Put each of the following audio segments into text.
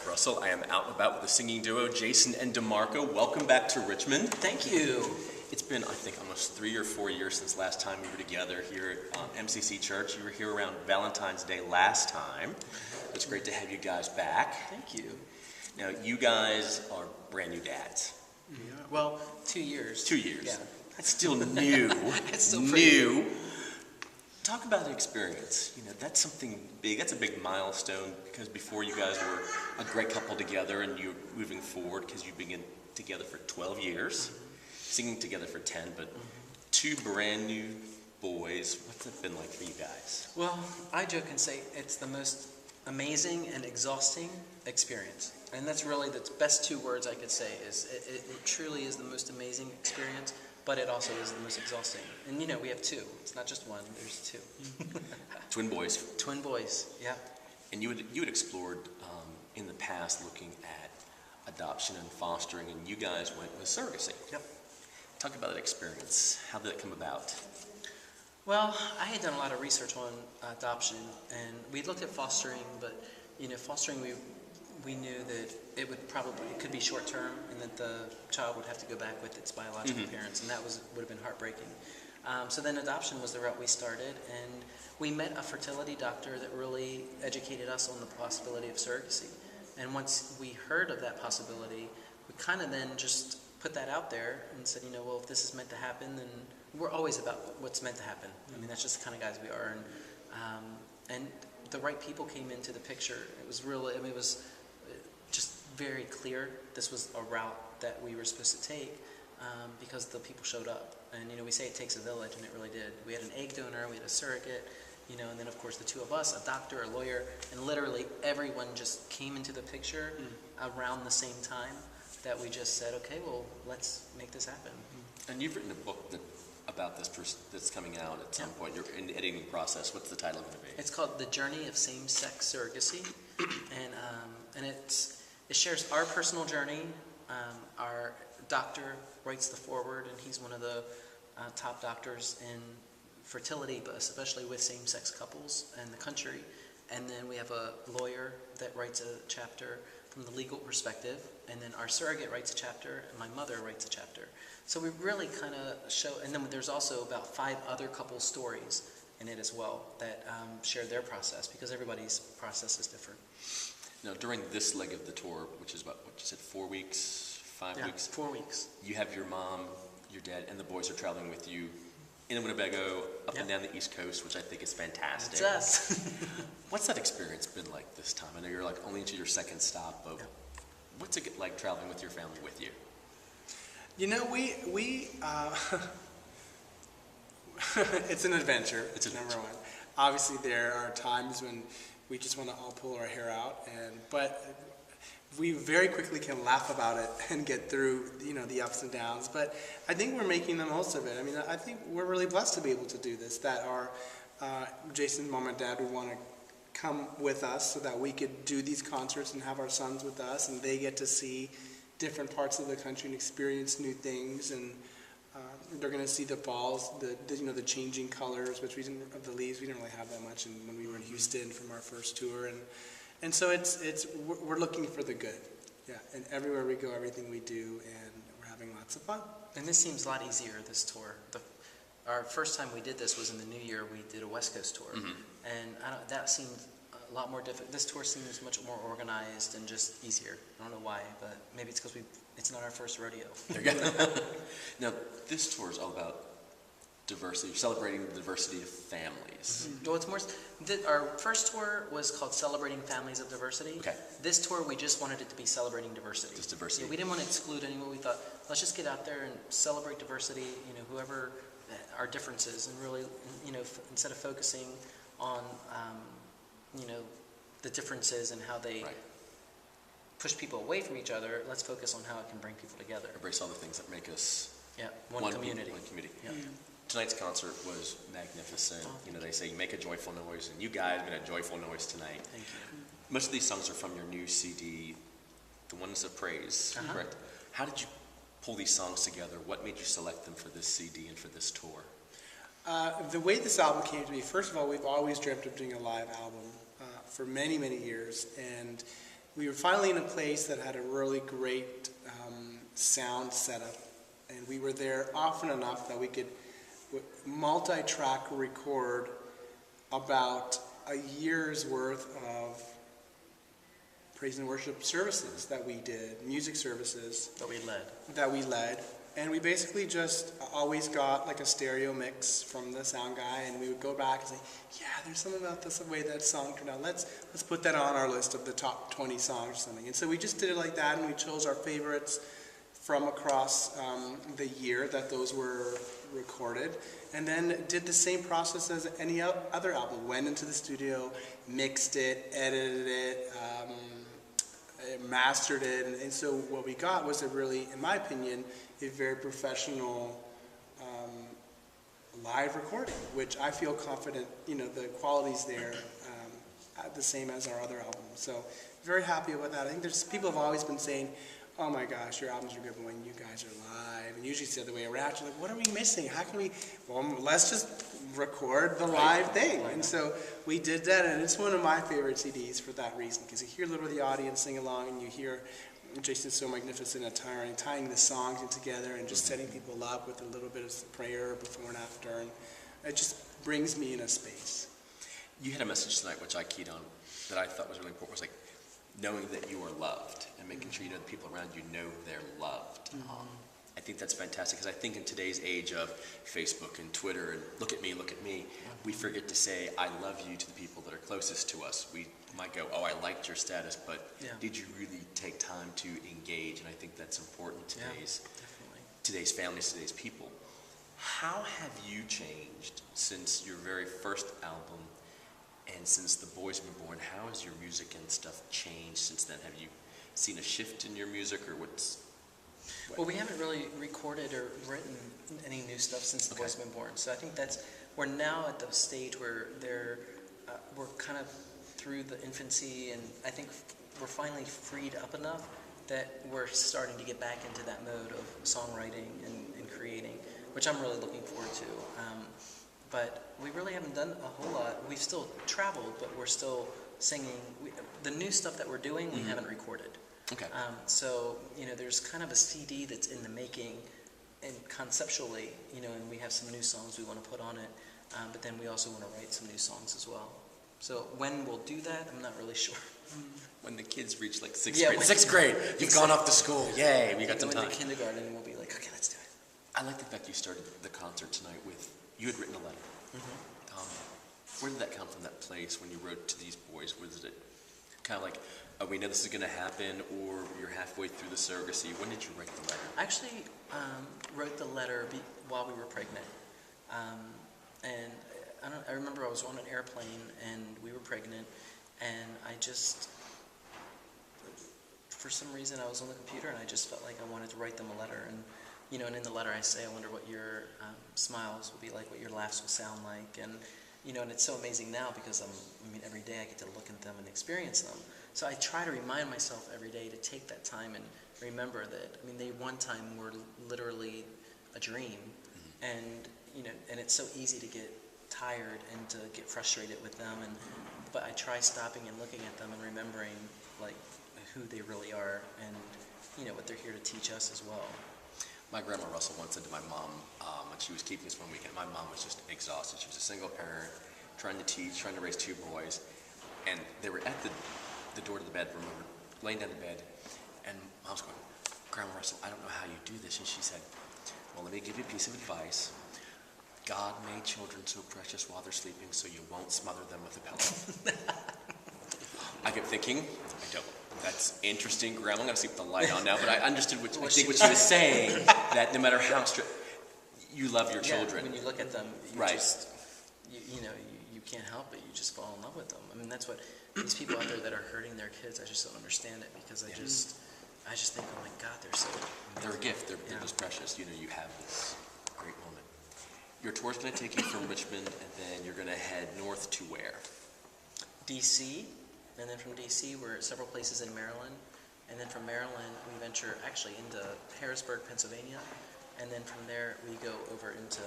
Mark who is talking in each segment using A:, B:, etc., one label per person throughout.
A: Russell. I am out and about with the singing duo Jason and DeMarco. Welcome back to Richmond.
B: Thank you.
A: It's been, I think, almost 3 or 4 years since last time we were together here at MCC Church. You were here around Valentine's Day last time. It's great to have you guys back.
B: Thank you.
A: Now, you guys are brand new dads.
B: Yeah. Well, 2 years.
A: 2 years.
B: Yeah.
A: That's still new.
B: It's still new.
A: Talk about the experience. You know, that's something big. That's a big milestone because before you guys were a great couple together and you're moving forward because you've been together for 12 years, singing together for 10, but two brand new boys. What's it been like for you guys?
B: Well, I joke and say it's the most amazing and exhausting experience. And that's really the best 2 words I could say is it truly is the most amazing experience, but it also is the most exhausting. And you know, we have 2. It's not just 1, there's 2.
A: Twin boys.
B: Twin boys, yeah.
A: And you had explored in the past looking at adoption and fostering, and you guys went with surrogacy.
B: Yep.
A: Talk about that experience. How did it come about?
B: Well, I had done a lot of research on adoption, and we looked at fostering, but you know, fostering we knew that it could be short term, and that the child would have to go back with its biological parents, and that would have been heartbreaking. So then adoption was the route we started, and we met a fertility doctor that really educated us on the possibility of surrogacy. And once we heard of that possibility, we kind of then just put that out there and said, you know, well, if this is meant to happen, then we're always about what's meant to happen. I mean, that's just the kind of guys we are. And the right people came into the picture. It was really, I mean, it was just very clear this was a route that we were supposed to take because the people showed up. And, you know, we say it takes a village, and it really did. We had an egg donor, we had a surrogate, you know, and then, of course, the 2 of us, a doctor, a lawyer, and literally everyone just came into the picture around the same time that we just said, okay, well, let's make this happen.
A: And you've written a book about this that's coming out at some point. You're in the editing process. What's the title going to be?
B: It's called The Journey of Same-Sex Surrogacy, and it shares our personal journey. Our doctor writes the foreword, and he's one of the top doctors in fertility, but especially with same-sex couples in the country. And then we have a lawyer that writes a chapter from the legal perspective, and then our surrogate writes a chapter, and my mother writes a chapter. So we really kind of show, and then there's also about 5 other couple stories in it as well that share their process, because everybody's process is different.
A: Now, during this leg of the tour, which is about, what you said, 4 weeks, 5 weeks?
B: 4 weeks.
A: You have your mom, your dad, and the boys are traveling with you in Winnebago, up and down the East Coast, which I think is fantastic.
B: It's us.
A: What's that experience been like this time? I know you're like only to your 2nd stop, but what's it like traveling with your family with you?
C: You know, it's an adventure. It's number one. Obviously, there are times when we just want to all pull our hair out, but we very quickly can laugh about it and get through, you know, the ups and downs. But I think we're making the most of it. I mean, I think we're really blessed to be able to do this. That our Jason's mom and dad would want to come with us so that we could do these concerts and have our sons with us, and they get to see different parts of the country and experience new things. And they're going to see the falls, the changing colors, of the leaves. We didn't really have that much when we were in Houston from our first tour, and so we're looking for the good, and everywhere we go, everything we do, and we're having lots of fun.
B: And this seems a lot easier, this tour. Our first time we did this was in the new year. We did a West Coast tour, and that seemed a lot more difficult. This tour seems much more organized and just easier. I don't know why, but maybe it's because it's not our first rodeo.
A: There you go. Now, this tour is all about diversity, celebrating the diversity of families.
B: Well, it's more. Our first tour was called Celebrating Families of Diversity.
A: Okay.
B: This tour, we just wanted it to be celebrating diversity.
A: Just diversity.
B: Yeah, we didn't want to exclude anyone. We thought, let's just get out there and celebrate diversity. You know, whoever our differences, and really, you know, instead of focusing on, you know, the differences and how they push people away from each other, let's focus on how it can bring people together.
A: Embrace all the things that make us
B: one community.
A: One community.
B: Yeah.
A: Tonight's concert was magnificent. You know, they say make a joyful noise, and you guys made a joyful noise tonight.
B: Thank you.
A: Most of these songs are from your new CD, The Ones of Praise, correct? How did you pull these songs together? What made you select them for this CD and for this tour?
C: The way this album came to me, first of all, we've always dreamt of doing a live album for many, many years, and we were finally in a place that had a really great sound setup, and we were there often enough that we could multi-track record about a year's worth of praise and worship services that we did, music services
B: That we led.
C: And we basically just always got like a stereo mix from the sound guy, and we would go back and say, yeah, there's something about this, the way that song turned out. Let's put that on our list of the top 20 songs or something. And so we just did it like that, and we chose our favorites from across the year that those were recorded, and then did the same process as any other album. Went into the studio, mixed it, edited it, mastered it, and so what we got was a really, in my opinion, a very professional live recording, which I feel confident, the quality's there, the same as our other albums. So very happy about that. I think there's people have always been saying, oh my gosh, your albums are good, but when you guys are live, and usually it's the other way around, you're like, what are we missing? How can we, well, let's just record the live thing. And so we did that, and it's one of my favorite CDs for that reason, because you hear a little of the audience sing along, and you hear Jason's so magnificent at tying the songs in together and just setting people up with a little bit of prayer before and after, and it just brings me in a space.
A: You had a message tonight, which I keyed on, that I thought was really important, was like knowing that you are loved and making sure you know the people around you know they're loved. I think that's fantastic, because I think in today's age of Facebook and Twitter and look at me, we forget to say, I love you to the people that are closest to us. We might go, oh, I liked your status, but did you really take time to engage? And I think that's important today's families, today's people. How have you changed since your very first album and since The Boys Have Been Born? How has your music and stuff changed since then? Have you seen a shift in your music, or what's...
B: Well, we haven't really recorded or written any new stuff since The Boys Have Been Born. So I think we're now at the stage where we're kind of through the infancy, and I think we're finally freed up enough that we're starting to get back into that mode of songwriting and creating, which I'm really looking forward to. But we really haven't done a whole lot. We've still traveled, but we're still singing. The new stuff that we're doing, we haven't recorded.
A: Okay.
B: So, there's kind of a CD that's in the making, and conceptually, and we have some new songs we want to put on it, but then we also want to write some new songs as well. So when we'll do that, I'm not really sure.
A: When the kids reach like sixth grade. Sixth grade, you've gone off to school. Yay, we got some time.
B: In kindergarten, we'll be like, okay, let's do it.
A: I like the fact you started the concert tonight with, you had written a letter. Where did that come from, that place when you wrote to these boys? Was it kind of like, oh, we know this is going to happen, or you're halfway through the surrogacy? When did you write the letter?
B: I actually wrote the letter while we were pregnant. And I remember I was on an airplane, and we were pregnant, and I just, for some reason, I was on the computer, and I just felt like I wanted to write them a letter. And, and in the letter I say, I wonder what your smiles will be like, what your laughs will sound like. And, and it's so amazing now because every day I get to look at them and experience them. So I try to remind myself every day to take that time and remember that, they one time were literally a dream. And, and it's so easy to get tired and to get frustrated with them. But I try stopping and looking at them and remembering, like, who they really are and, what they're here to teach us as well.
A: My grandma Russell once said to my mom, when she was keeping us one weekend, my mom was just exhausted. She was a single parent, trying to teach, trying to raise two boys. And they were at the door to the bedroom, we were laying down in bed, and Mom's going, Grandma Russell, I don't know how you do this. And she said, well, let me give you a piece of advice. God made children so precious while they're sleeping so you won't smother them with a pillow. I kept thinking, I don't. That's interesting, Grandma. I'm going to sleep with the light on now, but I understood what she was saying, that no matter how strict, you love your children.
B: When you look at them, you just, you can't help it. You just fall in love with them. That's what these people out there that are hurting their kids, I just don't understand it, because I just think, oh my God, they're so amazing.
A: They're a gift. They're just precious. You have this great moment. Your tour's going to take you from Richmond, and then you're going to head north to where?
B: D.C., and then from D.C. we're at several places in Maryland, and then from Maryland we venture actually into Harrisburg, Pennsylvania, and then from there we go over into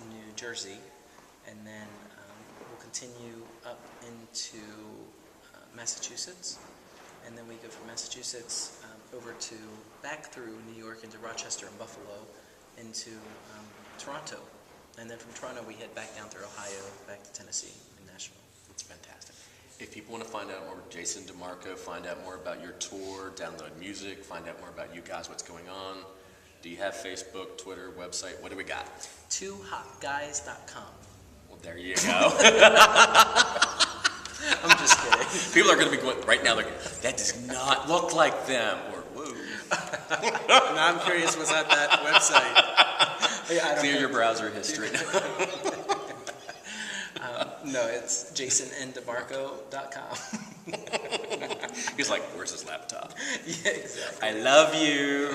B: New Jersey, and then we'll continue up into Massachusetts, and then we go from Massachusetts over to back through New York into Rochester and Buffalo into Toronto. And then from Toronto, we head back down through Ohio, back to Tennessee and Nashville.
A: That's fantastic. If people want to find out more Jason DeMarco, find out more about your tour, download music, find out more about you guys, what's going on, do you have Facebook, Twitter, website? What do we got?
B: 2hotguys.com.
A: Well, there you go.
B: I'm just kidding.
A: People are going to be going, right now, they're going, that does not look like them, or whoa.
C: Now I'm curious what's at that website.
B: Yeah, I don't
A: Clear
B: know.
A: your browser history.
B: No, it's jasonanddemarco.com.
A: He's like, where's his laptop?
B: Yeah, exactly.
A: I love you.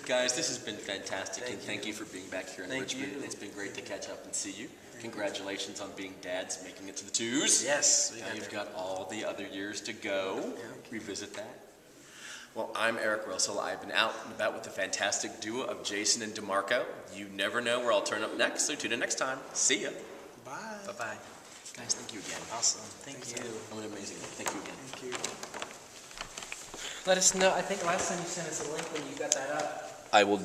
A: Guys, this has been fantastic, and
B: Thank
A: thank you for being back here in
B: Thank
A: Richmond.
B: you.
A: It's been great to catch up and see you. Congratulations on being dads, making it to the twos.
B: Yes, we
A: Now
B: got
A: you've
B: there.
A: got all the other years to go.
B: Yeah.
A: Revisit that. Well, I'm Eric Russell. I've been out and about with the fantastic duo of Jason and DeMarco. You never know where I'll turn up next, so tune in next time. See ya.
C: Bye.
B: Bye-bye.
A: Guys, thank you again.
B: Awesome. Thank
C: Thanks,
B: you.
C: Eric.
A: I'm an amazing. Thank you again.
C: Thank you.
B: Let us know. I think last time you sent us a link when you got that up.
A: I will